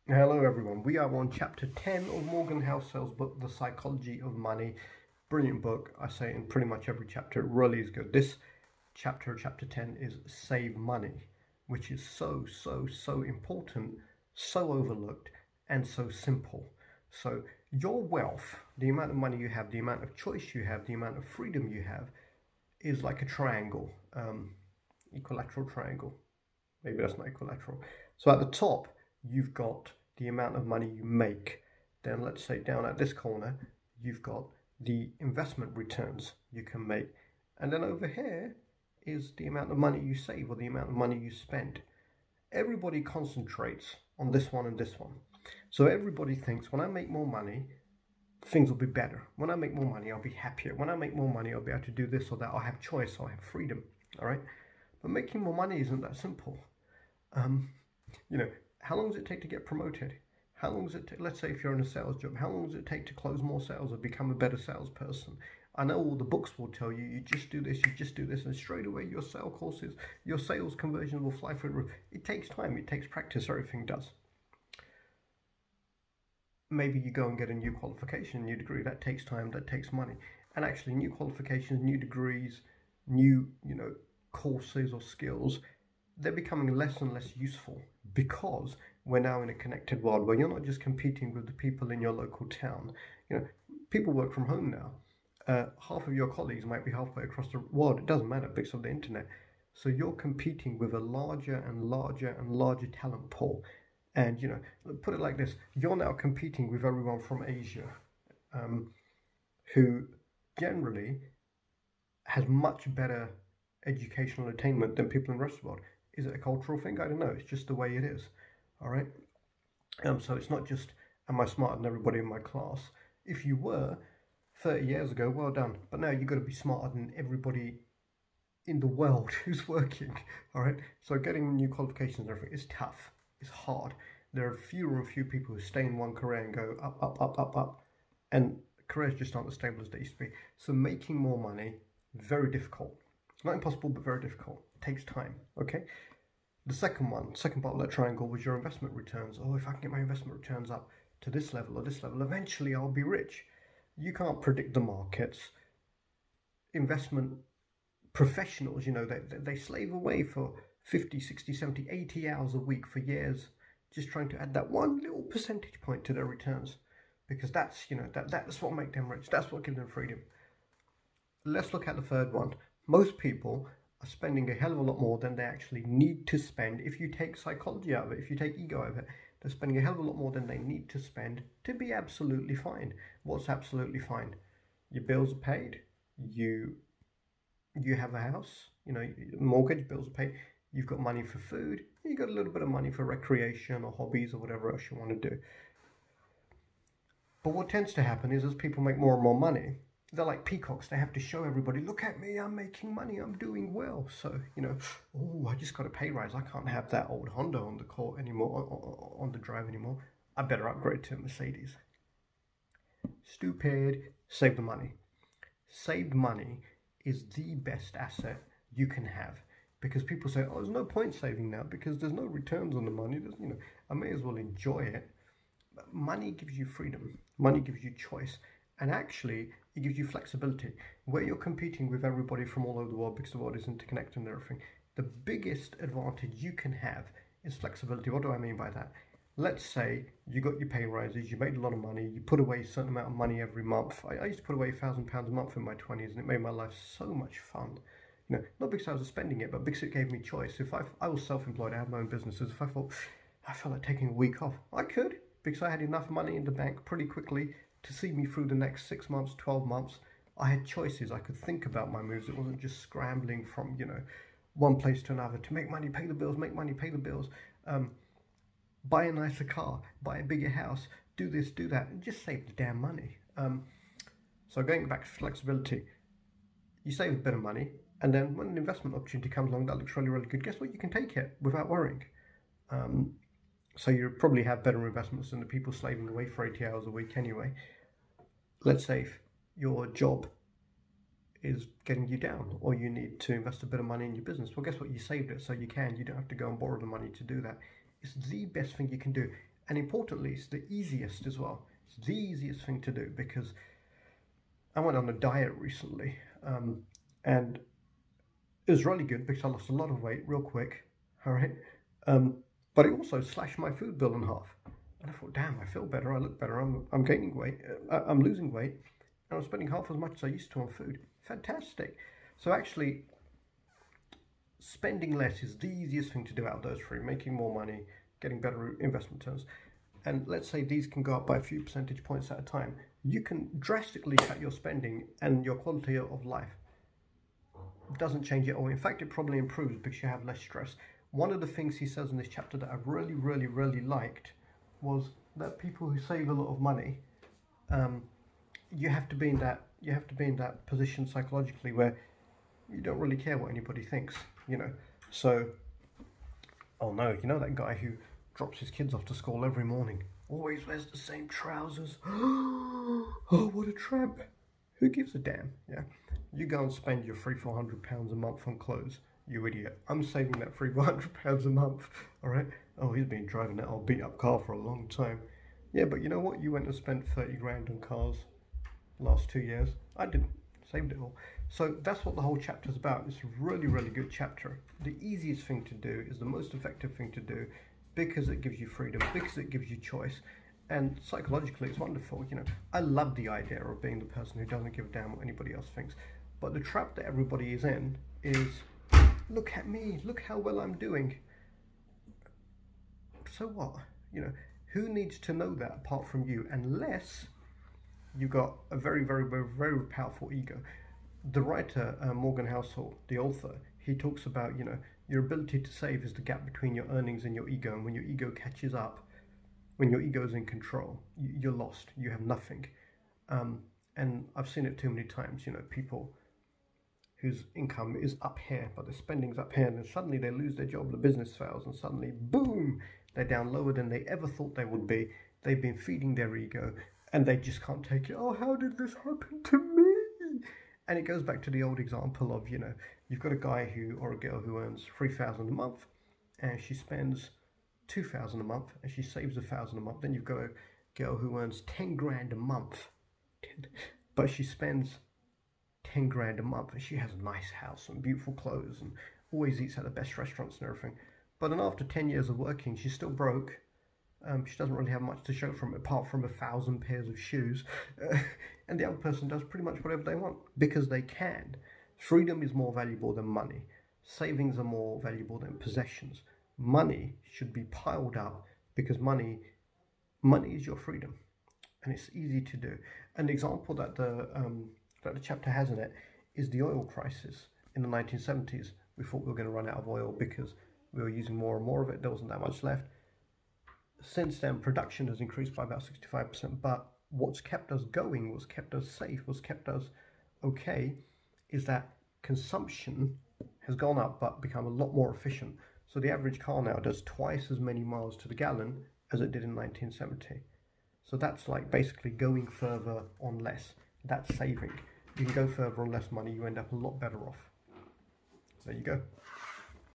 Hello everyone, we are on chapter 10 of Morgan Housel's book, The Psychology of Money. Brilliant book, I say in pretty much every chapter, it really is good. This chapter, chapter 10, is Save Money, which is so important, so overlooked, and so simple. So your wealth, the amount of money you have, the amount of choice you have, the amount of freedom you have, is like a triangle, equilateral triangle. Maybe that's not equilateral. So at the top, you've got the amount of money you make. Then let's say down at this corner, you've got the investment returns you can make. And then over here is the amount of money you save or the amount of money you spend. Everybody concentrates on this one and this one. So everybody thinks when I make more money, things will be better. When I make more money, I'll be happier. When I make more money, I'll be able to do this or that. I'll have choice, I'll have freedom, all right? But making more money isn't that simple. How long does it take to get promoted? How long does it take, let's say if you're in a sales job, how long does it take to close more sales or become a better salesperson? I know all the books will tell you, you just do this, and straight away your sales conversion will fly through the roof. It takes time, it takes practice, everything does. Maybe you go and get a new qualification, new degree, that takes time, that takes money. And actually new qualifications, new degrees, new, courses or skills, they're becoming less and less useful because we're now in a connected world where you're not just competing with the people in your local town. People work from home now. Half of your colleagues might be halfway across the world. It doesn't matter because of the internet. So you're competing with a larger and larger and larger talent pool. And, put it like this, you're now competing with everyone from Asia, who generally has much better educational attainment than people in the rest of the world. Is it a cultural thing? I don't know. It's just the way it is. All right. So it's not just, am I smarter than everybody in my class? If you were 30 years ago, well done. But now you've got to be smarter than everybody in the world who's working. All right. So getting new qualifications and everything is tough. It's hard. There are fewer and fewer people who stay in one career and go up. And careers just aren't as stable as they used to be. So making more money, very difficult. Not impossible, but very difficult. It takes time, okay? The second part of that triangle was your investment returns. Oh, if I can get my investment returns up to this level or this level, eventually I'll be rich. You can't predict the markets. Investment professionals, they slave away for 50, 60, 70, 80 hours a week for years, just trying to add that one little percentage point to their returns. Because that's, that's what makes them rich. That's what gives them freedom. Let's look at the third one. Most people are spending a hell of a lot more than they actually need to spend. If you take psychology out of it, if you take ego out of it, they're spending a hell of a lot more than they need to spend to be absolutely fine. What's absolutely fine? Your bills are paid. You have a house. Mortgage, bills are paid. You've got money for food. You've got a little bit of money for recreation or hobbies or whatever else you want to do. But what tends to happen is as people make more and more money, they're like peacocks. They have to show everybody, look at me, I'm making money, I'm doing well. So, oh, I just got a pay rise. I can't have that old Honda on the court anymore, on the drive anymore. I better upgrade to a Mercedes. Stupid. Save the money. Saved money is the best asset you can have. Because people say, oh, there's no point saving now because there's no returns on the money. I may as well enjoy it. But money gives you freedom. Money gives you choice. And actually, it gives you flexibility. Where you're competing with everybody from all over the world because the world is interconnected and everything, the biggest advantage you can have is flexibility. What do I mean by that? Let's say you got your pay rises, you made a lot of money, you put away a certain amount of money every month. I used to put away £1,000 a month in my 20s and it made my life so much fun. Not because I was spending it, but because it gave me choice. If I was self-employed, I had my own businesses. If I felt like taking a week off, I could, because I had enough money in the bank pretty quickly to see me through the next 6 months, 12 months. I had choices. I could think about my moves. It wasn't just scrambling from, one place to another to make money, pay the bills, make money, pay the bills, buy a nicer car, buy a bigger house, do this, do that, and just save the damn money. So going back to flexibility, you save a bit of money, and then when an investment opportunity comes along that looks really, really good, guess what? You can take it without worrying. So you probably have better investments than the people slaving away for 80 hours a week anyway. Let's say if your job is getting you down or you need to invest a bit of money in your business, well, guess what? You saved it, so you don't have to go and borrow the money to do that. It's the best thing you can do. And importantly, it's the easiest as well. It's the easiest thing to do, because I went on a diet recently, and it was really good because I lost a lot of weight real quick, all right? But it also slashed my food bill in half. And I thought, damn, I feel better, I look better, I'm gaining weight, I'm losing weight, and I'm spending half as much as I used to on food. Fantastic. So actually, spending less is the easiest thing to do out of those three. Making more money, getting better investment returns. And let's say these can go up by a few percentage points at a time. You can drastically cut your spending, and your quality of life doesn't change at all. In fact, it probably improves because you have less stress. One of the things he says in this chapter that I really liked was that people who save a lot of money, you have to be in that position psychologically where you don't really care what anybody thinks, you know. So, oh no, you know that guy who drops his kids off to school every morning, always wears the same trousers. Oh, what a tramp. Who gives a damn? Yeah, you go and spend your £300-400 a month on clothes, you idiot. I'm saving that £300-400 a month, all right? Oh, he's been driving that old beat up car for a long time. Yeah, but you know what? You went and spent 30 grand on cars last 2 years. I didn't. Saved it all. So that's what the whole chapter is about. It's a really good chapter. The easiest thing to do is the most effective thing to do, because it gives you freedom, because it gives you choice. And psychologically, it's wonderful. You know, I love the idea of being the person who doesn't give a damn what anybody else thinks. But the trap that everybody is in is, look at me, look how well I'm doing. So what? You know, who needs to know that apart from you? Unless you've got a very powerful ego. The writer, Morgan Housel, the author, he talks about, you know, your ability to save is the gap between your earnings and your ego. And when your ego catches up, when your ego is in control, you're lost. You have nothing. And I've seen it too many times, you know, people whose income is up here, but their spending's up here, and then suddenly they lose their job, the business fails, and suddenly, boom, they're down lower than they ever thought they would be. They've been feeding their ego, and they just can't take it. Oh, how did this happen to me? And it goes back to the old example of, you know, you've got a guy who, or a girl who earns $3,000 a month, and she spends $2,000 a month, and she saves $1,000 a month. Then you've got a girl who earns 10 grand a month, but she spends 10 grand a month, and she has a nice house and beautiful clothes and always eats at the best restaurants and everything. But then after 10 years of working, she's still broke. She doesn't really have much to show from it, apart from 1,000 pairs of shoes. And the other person does pretty much whatever they want, because they can. Freedom is more valuable than money. Savings are more valuable than possessions. Money should be piled up, because money is your freedom, and it's easy to do. An example that the chapter has in it is the oil crisis in the 1970s. We thought we were going to run out of oil because we were using more and more of it. There wasn't that much left. Since then, production has increased by about 65%, but what's kept us going, what's kept us safe, what's kept us okay, is that consumption has gone up but become a lot more efficient. So the average car now does twice as many miles to the gallon as it did in 1970. So that's like basically going further on less. That's saving. You can go further on less money, you end up a lot better off. There you go.